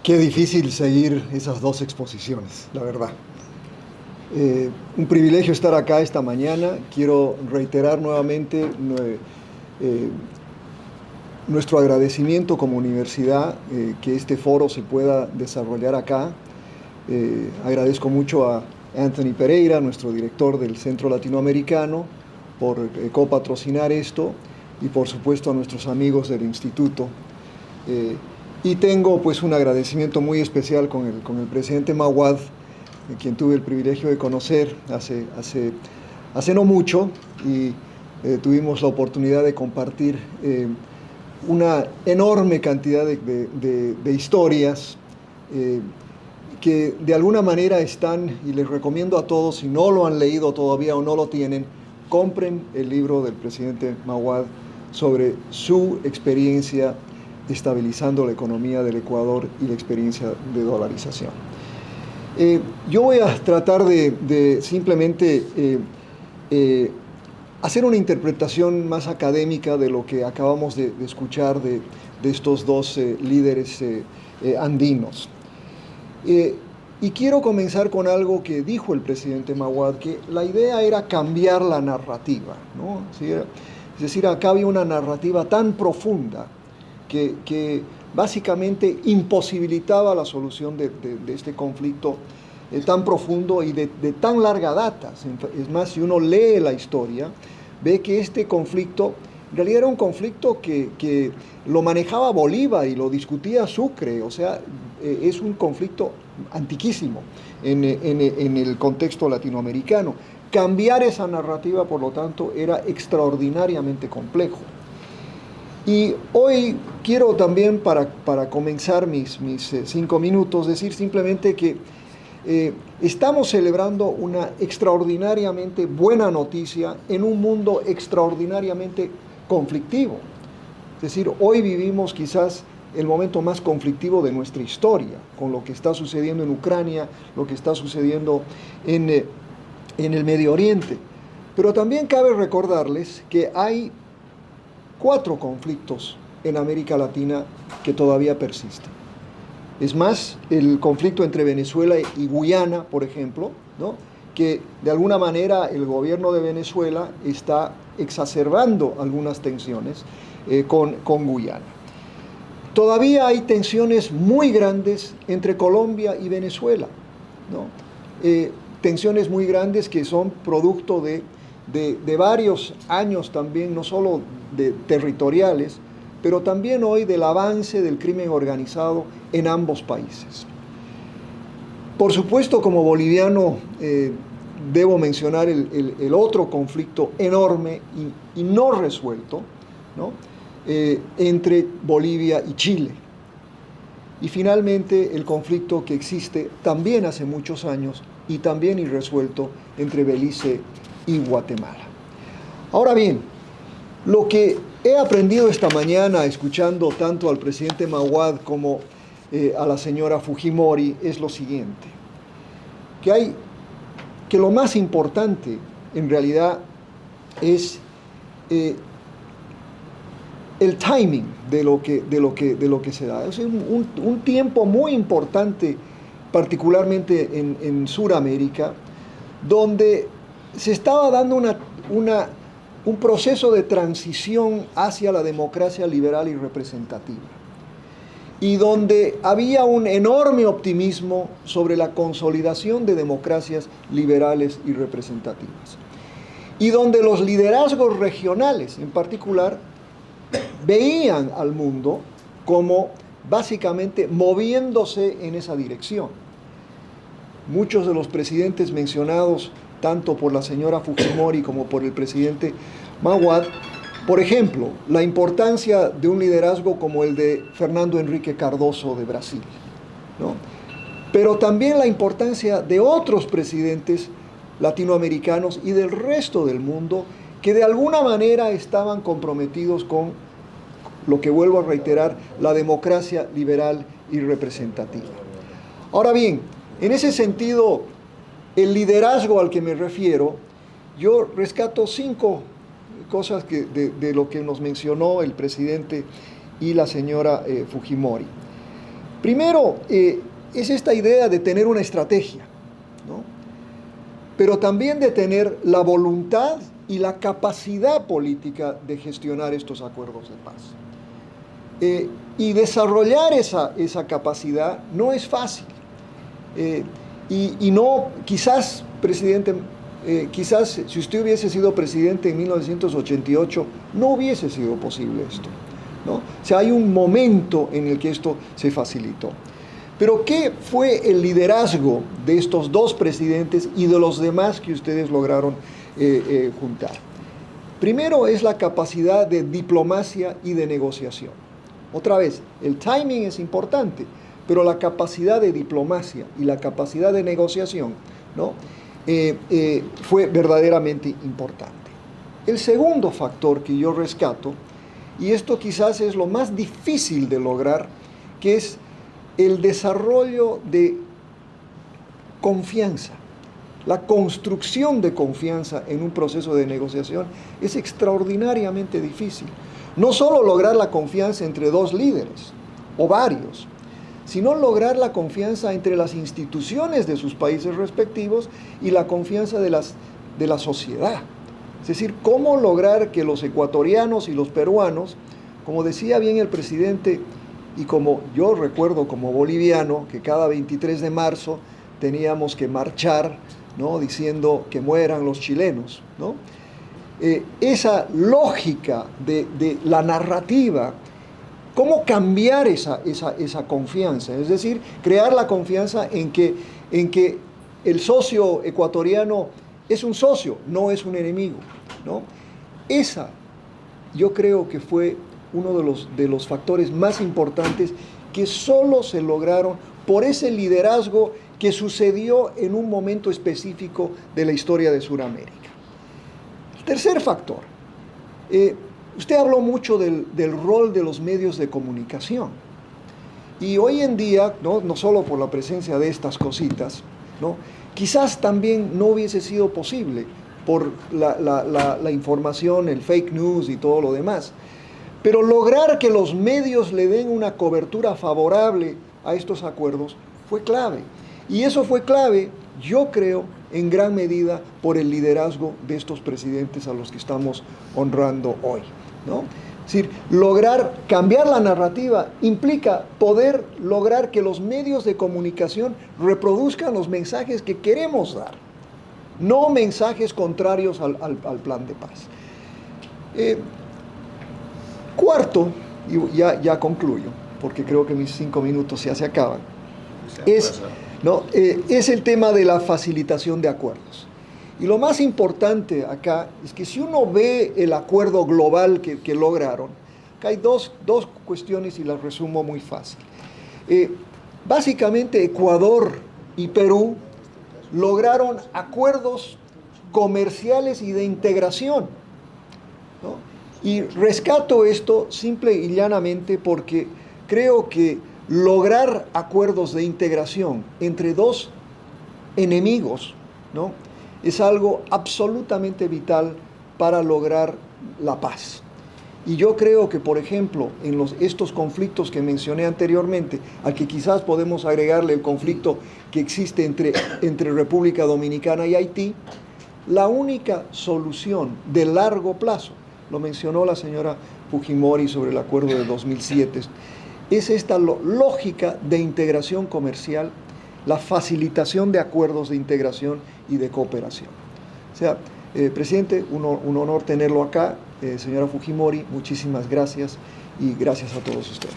Qué difícil seguir esas dos exposiciones, la verdad. Un privilegio estar acá esta mañana. Quiero reiterar nuevamente eh, nuestro agradecimiento como universidad que este foro se pueda desarrollar acá. Agradezco mucho a Anthony Pereira, nuestro director del Centro Latinoamericano, por copatrocinar esto, y por supuesto a nuestros amigos del instituto. Y tengo pues un agradecimiento muy especial con el presidente Mawad, quien tuve el privilegio de conocer hace no mucho, y tuvimos la oportunidad de compartir una enorme cantidad de historias que de alguna manera están, y les recomiendo a todos, si no lo han leído todavía o no lo tienen, compren el libro del presidente Mawad sobre su experiencia estabilizando la economía del Ecuador y la experiencia de dolarización. Yo voy a tratar de simplemente hacer una interpretación más académica de lo que acabamos de escuchar de estos dos líderes andinos. Y quiero comenzar con algo que dijo el presidente Mawad, que la idea era cambiar la narrativa, ¿no? Es decir, acá había una narrativa tan profunda que básicamente imposibilitaba la solución de este conflicto tan profundo y de tan larga data. Es más, si uno lee la historia, ve que este conflicto en realidad era un conflicto que lo manejaba Bolívar y lo discutía Sucre. O sea, es un conflicto antiquísimo en el contexto latinoamericano. Cambiar esa narrativa, por lo tanto, era extraordinariamente complejo. Y hoy quiero también, para comenzar mis 5 minutos, decir simplemente que estamos celebrando una extraordinariamente buena noticia en un mundo extraordinariamente conflictivo. Es decir, hoy vivimos quizás el momento más conflictivo de nuestra historia, con lo que está sucediendo en Ucrania, lo que está sucediendo en el Medio Oriente. Pero también cabe recordarles que hay 4 conflictos en América Latina que todavía persisten. Es más, el conflicto entre Venezuela y Guyana, por ejemplo, ¿no?, que de alguna manera el gobierno de Venezuela está exacerbando algunas tensiones con Guyana. Todavía hay tensiones muy grandes entre Colombia y Venezuela, ¿no? Tensiones muy grandes que son producto de varios años también, no solo territoriales, pero también hoy del avance del crimen organizado en ambos países. Por supuesto, como boliviano, debo mencionar el otro conflicto enorme y no resuelto, ¿no?, entre Bolivia y Chile. Y finalmente el conflicto que existe también hace muchos años y también irresuelto entre Belice y Guatemala. Ahora bien, lo que he aprendido esta mañana escuchando tanto al presidente Mawad como a la señora Fujimori es lo siguiente: que lo más importante en realidad es el timing de lo que se da. Es un tiempo muy importante, particularmente en Sudamérica, donde se estaba dando un proceso de transición hacia la democracia liberal y representativa, y donde había un enorme optimismo sobre la consolidación de democracias liberales y representativas, y donde los liderazgos regionales en particular veían al mundo como básicamente moviéndose en esa dirección. Muchos de los presidentes mencionados, tanto por la señora Fujimori como por el presidente Mawad, por ejemplo, la importancia de un liderazgo como el de Fernando Henrique Cardoso de Brasil, ¿no?, pero también la importancia de otros presidentes latinoamericanos y del resto del mundo que de alguna manera estaban comprometidos con lo que, vuelvo a reiterar, la democracia liberal y representativa. Ahora bien, en ese sentido, el liderazgo al que me refiero, yo rescato 5 cosas de lo que nos mencionó el presidente y la señora Fujimori. Primero, es esta idea de tener una estrategia, ¿no? Pero también de tener la voluntad y la capacidad política de gestionar estos acuerdos de paz. Y desarrollar esa capacidad no es fácil. Y no, quizás, presidente, quizás si usted hubiese sido presidente en 1988, no hubiese sido posible esto, ¿no? O sea, hay un momento en el que esto se facilitó. Pero ¿qué fue el liderazgo de estos dos presidentes y de los demás que ustedes lograron juntar? Primero es la capacidad de diplomacia y de negociación. Otra vez, el timing es importante, pero la capacidad de diplomacia y la capacidad de negociación, ¿no? Fue verdaderamente importante. El segundo factor que yo rescato, y esto quizás es lo más difícil de lograr, que es el desarrollo de confianza. La construcción de confianza en un proceso de negociación es extraordinariamente difícil. No solo lograr la confianza entre dos líderes o varios, sino lograr la confianza entre las instituciones de sus países respectivos y la confianza de la sociedad. Es decir, cómo lograr que los ecuatorianos y los peruanos, como decía bien el presidente, y como yo recuerdo como boliviano, que cada 23 de marzo teníamos que marchar, ¿no?, diciendo que mueran los chilenos, ¿no? Esa lógica de la narrativa, cómo cambiar esa confianza, es decir, crear la confianza en que el socio ecuatoriano es un socio, no es un enemigo, ¿no? Esa, yo creo que fue uno de los factores más importantes que solo se lograron por ese liderazgo que sucedió en un momento específico de la historia de Sudamérica. El tercer factor, usted habló mucho del rol de los medios de comunicación. Y hoy en día, no solo por la presencia de estas cositas, ¿no?, quizás también no hubiese sido posible por la información, el fake news y todo lo demás. Pero lograr que los medios le den una cobertura favorable a estos acuerdos fue clave. Y eso fue clave, yo creo, en gran medida por el liderazgo de estos presidentes a los que estamos honrando hoy, ¿no? Es decir, lograr cambiar la narrativa implica poder lograr que los medios de comunicación reproduzcan los mensajes que queremos dar, no mensajes contrarios al plan de paz. Cuarto, y ya concluyo, porque creo que mis 5 minutos ya se acaban, es el tema de la facilitación de acuerdos. Y lo más importante acá es que si uno ve el acuerdo global que lograron, acá hay dos cuestiones y las resumo muy fácil. Básicamente Ecuador y Perú lograron acuerdos comerciales y de integración, ¿no? Y rescato esto simple y llanamente porque creo que lograr acuerdos de integración entre dos enemigos, ¿no?, es algo absolutamente vital para lograr la paz. Y yo creo que, por ejemplo, en estos conflictos que mencioné anteriormente, al que quizás podemos agregarle el conflicto que existe entre República Dominicana y Haití, la única solución de largo plazo, lo mencionó la señora Fujimori sobre el acuerdo de 2007, es esta lógica de integración comercial, la facilitación de acuerdos de integración y de cooperación. O sea, presidente, un honor tenerlo acá. Señora Fujimori, muchísimas gracias y gracias a todos ustedes.